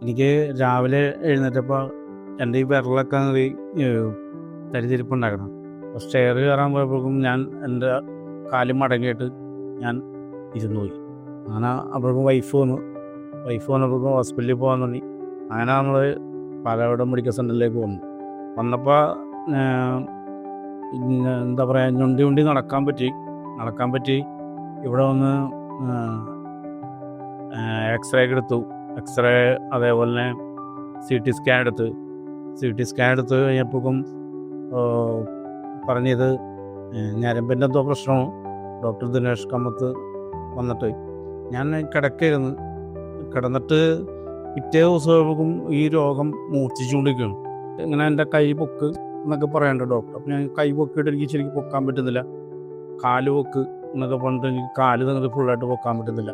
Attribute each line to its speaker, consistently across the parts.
Speaker 1: എനിക്ക് രാവിലെ എഴുന്നേറ്റപ്പോൾ എൻ്റെ ഈ വിരലൊക്കെ തരിതിരിപ്പുണ്ടാക്കണം. അപ്പോൾ സ്റ്റെയർ കയറാൻ പോയപ്പോഴേക്കും ഞാൻ എൻ്റെ കാല് മടങ്ങിയിട്ട് ഞാൻ ഇരുന്നു പോയി. അങ്ങനെ അപ്പോഴേക്കും വൈഫ് വന്നപ്പോഴേക്കും ഹോസ്പിറ്റലിൽ പോകാൻ തുടങ്ങി. അങ്ങനെ നമ്മൾ പാലാവിടം മെഡിക്കൽ സെൻ്ററിലേക്ക് വന്നപ്പോൾ എന്താ പറയുക, ഞൊണ്ടി നടക്കാൻ പറ്റി. ഇവിടെ വന്ന് എക്സ്റേ എടുത്തു. അതേപോലെ തന്നെ സി ടി സ്കാൻ എടുത്ത് കഴിഞ്ഞപ്പോഴേക്കും പറഞ്ഞത് ഞരമ്പിൻ്റെ എന്തോ പ്രശ്നമോ. ഡോക്ടർ ദിനേഷ് കമ്മത്ത് വന്നിട്ട് ഞാൻ കിടന്നിട്ട് പിറ്റേ ദിവസമാകുമ്പോഴേക്കും ഈ രോഗം മൂർച്ഛിച്ചുകൊണ്ടിരിക്കുകയാണ്. ഇങ്ങനെ എൻ്റെ കൈ പൊക്ക് എന്നൊക്കെ പറയാനുണ്ട് ഡോക്ടർ. അപ്പം ഞാൻ കൈ പൊക്കിയിട്ട് എനിക്ക് ശരിക്കും പൊക്കാൻ പറ്റുന്നില്ല. കാല് പൊക്ക് എന്നൊക്കെ പറഞ്ഞിട്ട് എനിക്ക് കാല് നിങ്ങൾക്ക് ഫുള്ളായിട്ട് പൊക്കാൻ പറ്റുന്നില്ല.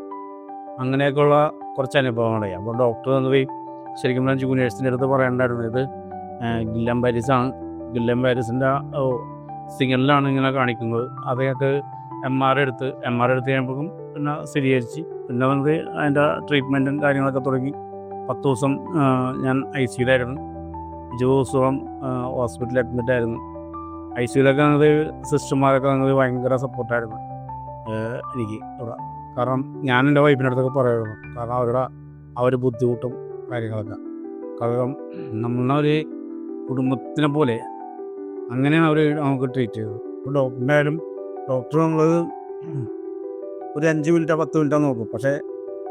Speaker 1: അങ്ങനെയൊക്കെയുള്ള കുറച്ച് അനുഭവങ്ങളായി. അപ്പോൾ ഡോക്ടർ വന്നത് ശരിക്കും ഞാൻ ജൂനിയേഴ്സിൻ്റെ അടുത്ത് പറയണ്ടായിരുന്നു, ഇത് ഗില്ലൻ പാരീസാണ്. ഗില്ലൻ പാരീസിൻ്റെ സിഗ്നലാണ് ഇങ്ങനെ കാണിക്കുന്നത്. അതൊക്കെ എം ആർ എടുത്ത് കഴിയുമ്പോഴേക്കും പിന്നെ സ്ഥിരീകരിച്ച് പിന്നെ വന്നത് അതിൻ്റെ ട്രീറ്റ്മെൻറ്റും കാര്യങ്ങളൊക്കെ തുടങ്ങി. 10 ദിവസം ഞാൻ ഐ സിയിലായിരുന്നു. 20 ദിവസം ഹോസ്പിറ്റലിൽ അഡ്മിറ്റായിരുന്നു. ഐ സിയിലൊക്കെ വന്നത് സിസ്റ്റർമാരൊക്കെ വന്നത് ഭയങ്കര സപ്പോർട്ടായിരുന്നു എനിക്ക് ഇവിടെ. കാരണം ഞാൻ എൻ്റെ വൈഫിൻ്റെ അടുത്തൊക്കെ പറയുമായിരുന്നു, കാരണം അവരുടെ ആ ഒരു ബുദ്ധിമുട്ടും കാര്യങ്ങളൊക്കെ. കാരണം നമ്മളൊരു കുടുംബത്തിനെ പോലെ അങ്ങനെയാണ് അവർ നമുക്ക് ട്രീറ്റ് ചെയ്തത്. ഇപ്പോൾ ഡോക്ടർ നമ്മളത് ഒരു 5 മിനിറ്റോ 10 മിനിറ്റോ നോക്കും. പക്ഷേ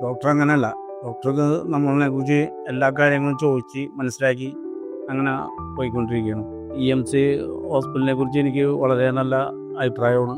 Speaker 1: ഡോക്ടർ അങ്ങനെയല്ല. ഡോക്ടർക്ക് നമ്മളെ കുറിച്ച് എല്ലാ കാര്യങ്ങളും ചോദിച്ച് മനസ്സിലാക്കി അങ്ങനെ പോയിക്കൊണ്ടിരിക്കുകയാണ്. EMC ഹോസ്പിറ്റലിനെ കുറിച്ച് എനിക്ക് വളരെ നല്ല അഭിപ്രായമാണ്.